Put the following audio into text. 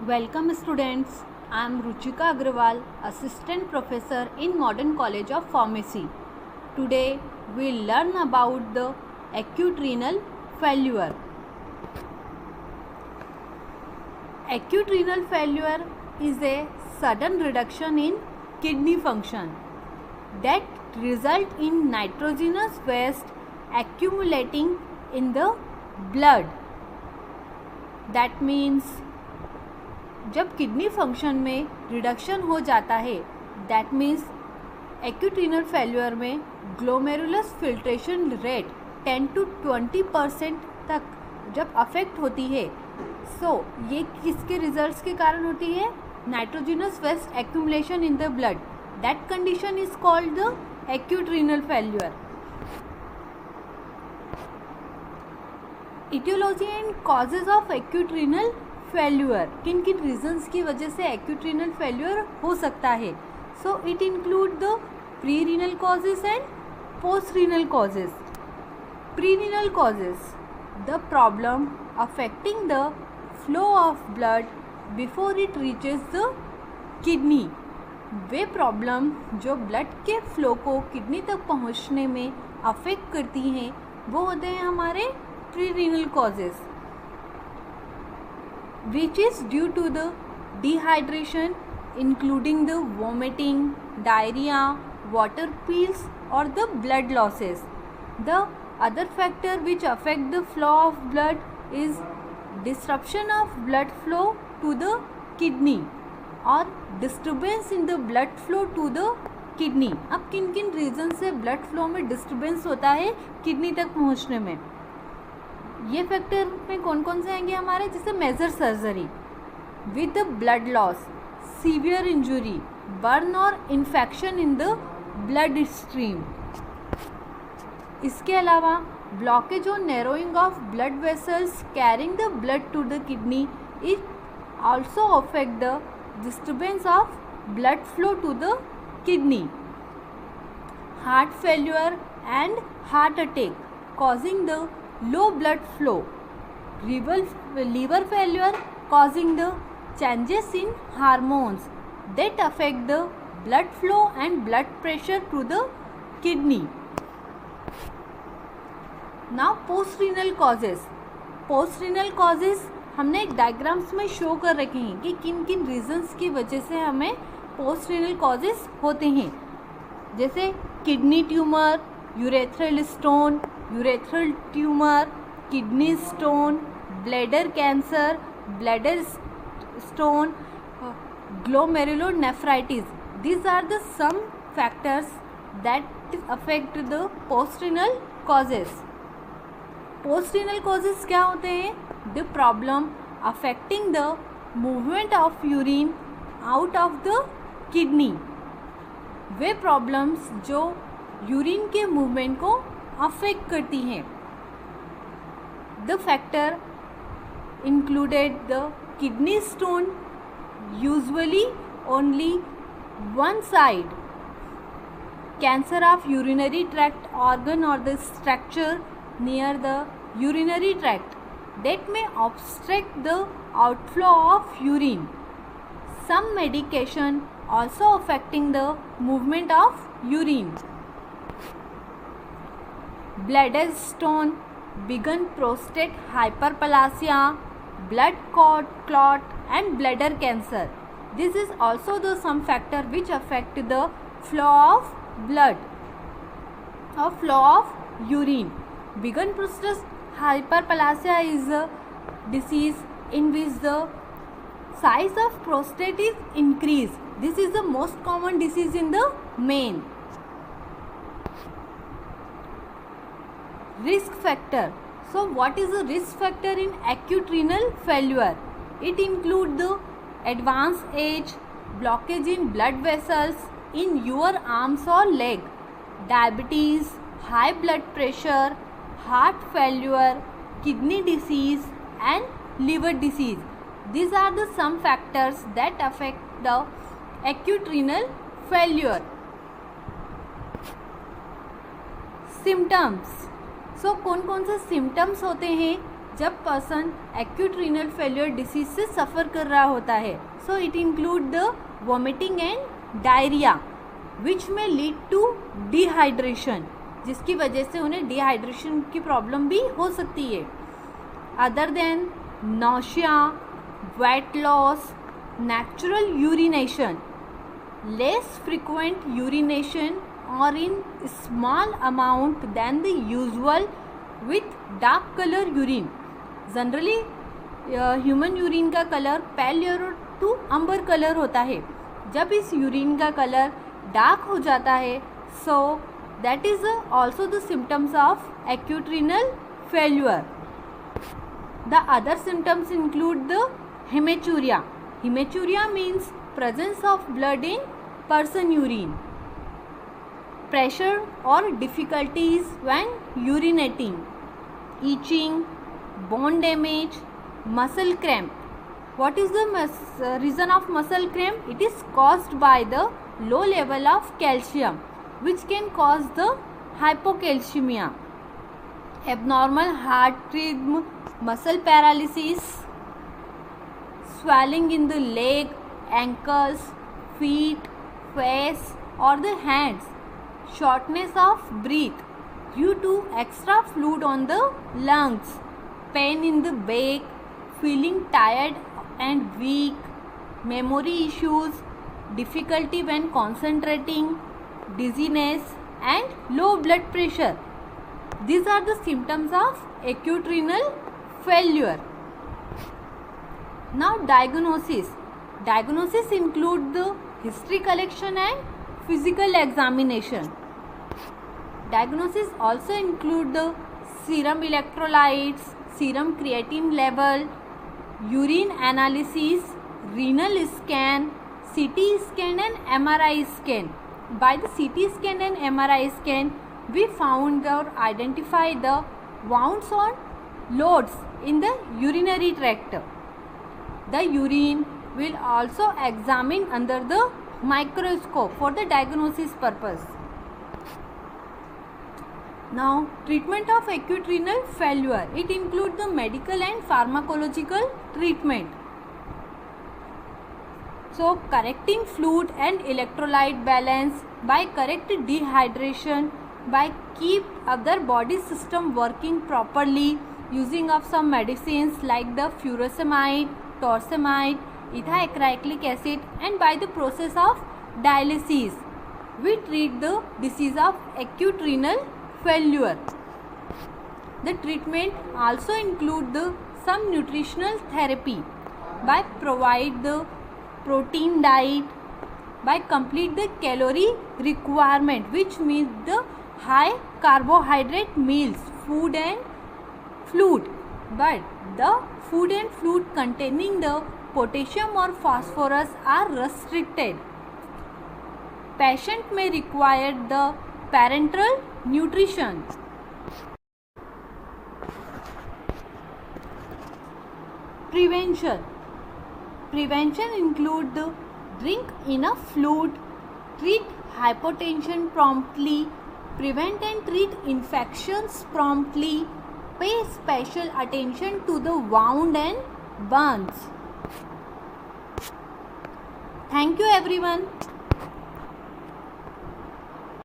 Welcome students, I am Ruchika Agrawal, Assistant Professor in Modern College of Pharmacy. Today we will learn about the acute renal failure. Acute renal failure is a sudden reduction in kidney function that result in nitrogenous waste accumulating in the blood. That means जब kidney function में reduction हो जाता है, that means acute renal failure में glomerulus filtration rate 10 to 20% तक जब affect होती है, ये किसके रिजल्ट्स के कारण होती है? Nitrogenous waste accumulation in the blood. That condition is called the acute renal failure. Aetiology and causes of acute renal failure. किन किन रीजन्स की वजह से एक्यूट रीनल फेल्यूर हो सकता है? So it include the pre renal causes and post renal causes. Pre renal causes, the problem affecting the flow of blood before it reaches the kidney. Way problem जो blood के flow को kidney तक पहुंचने में affect करती हैं, वो होते हैं हमारे pre renal causes, which is due to the dehydration including the vomiting, diarrhea, water pills or the blood losses. The other factor which affect the flow of blood is disruption of blood flow to the kidney or disturbance in the blood flow to the kidney. अब किन किन reason से blood flow में disturbance होता है kidney तक पहुंचने में? ये फैक्टर में कौन कौन से आएंगे हमारे? जैसे major surgery with blood loss, severe injury, burn और infection in the bloodstream. इसके अलावा ब्लॉकेज और narrowing of blood vessels carrying the blood to the kidney it also affect the disturbance of blood flow to the kidney. Heart failure and heart attack causing the low blood flow, liver failure causing the changes in hormones that affect the blood flow and blood pressure to the kidney. Now post renal causes. Post renal causes हमने एक diagrams में show कर रखे हैं कि किन किन reasons की वजह से हमें पोस्ट रीनल कॉजेज होते हैं. जैसे kidney tumour, urethral stone, urethral tumour, kidney stone, bladder cancer, bladder stone, glomerulonephritis. These are the some factors that affect the postrenal causes. Postrenal causes क्या होते हैं? The problem affecting the movement of urine out of the kidney. वे problems जो urine के movement को affect करती हैं. The factor included the kidney stone, usually only one side, cancer of urinary tract organ और the structure near the urinary tract that may obstruct the outflow of urine. Some medication also affecting the movement of urine. Bladder stone, begun prostate hyperplasia, blood clot and bladder cancer. This is also the some factor which affect the flow of blood or flow of urine. Begun prostate hyperplasia is a disease in which the size of prostate is increased. This is the most common disease in the men. Risk factor. So what is the risk factor in acute renal failure? It include the advanced age, blockage in blood vessels in your arms or leg, diabetes, high blood pressure, heart failure, kidney disease and liver disease. These are the some factors that affect the acute renal failure. Symptoms. So कौन कौन से symptoms होते हैं जब person acute renal failure disease से suffer कर रहा होता है. So it include the vomiting and diarrhoea which में लीड टू डिहाइड्रेशन, जिसकी वजह से उन्हें डिहाइड्रेशन की प्रॉब्लम भी हो सकती है. Other than nausea, weight loss, natural urination, less frequent urination or in small amount than the usual with dark color urine. Generally human urine का colour pale yellow to amber colour होता है. जब इस urine का colour dark हो जाता है, so that is also the symptoms of acute renal failure. The other symptoms include the haematuria. Haematuria means presence of blood in person urine. Pressure or difficulties when urinating, itching, bone damage, muscle cramp. What is the reason of muscle cramp? It is caused by the low level of calcium, which can cause the hypocalcemia. Abnormal heart rhythm, muscle paralysis, swelling in the leg, ankles, feet, face or the hands, shortness of breath due to extra fluid on the lungs, pain in the back, feeling tired and weak, memory issues, difficulty when concentrating, dizziness and low blood pressure. These are the symptoms of acute renal failure. Now diagnosis. Diagnosis include the history collection and physical examination. Diagnosis also include the serum electrolytes, serum creatine level, urine analysis, renal scan, CT scan and MRI scan. By the CT scan and MRI scan, we found or identify the wounds or loads in the urinary tract. The urine will also examine under the microscope for the diagnosis purpose. Now, treatment of acute renal failure. It includes the medical and pharmacological treatment. So, correcting fluid and electrolyte balance by correct dehydration, by keep other body system working properly using of some medicines like the furosemide, torsemide, ethiacrylic acid, and by the process of dialysis, we treat the disease of acute renal failure. The treatment also include the some nutritional therapy by provide the protein diet, by complete the calorie requirement, which means the high carbohydrate meals, food and fluid, but the food and fluid containing the potassium or phosphorus are restricted. Patient may require the parenteral nutrition. Prevention. Prevention include the drink enough fluid, treat hypotension promptly, prevent and treat infections promptly, pay special attention to the wound and burns. Thank you everyone.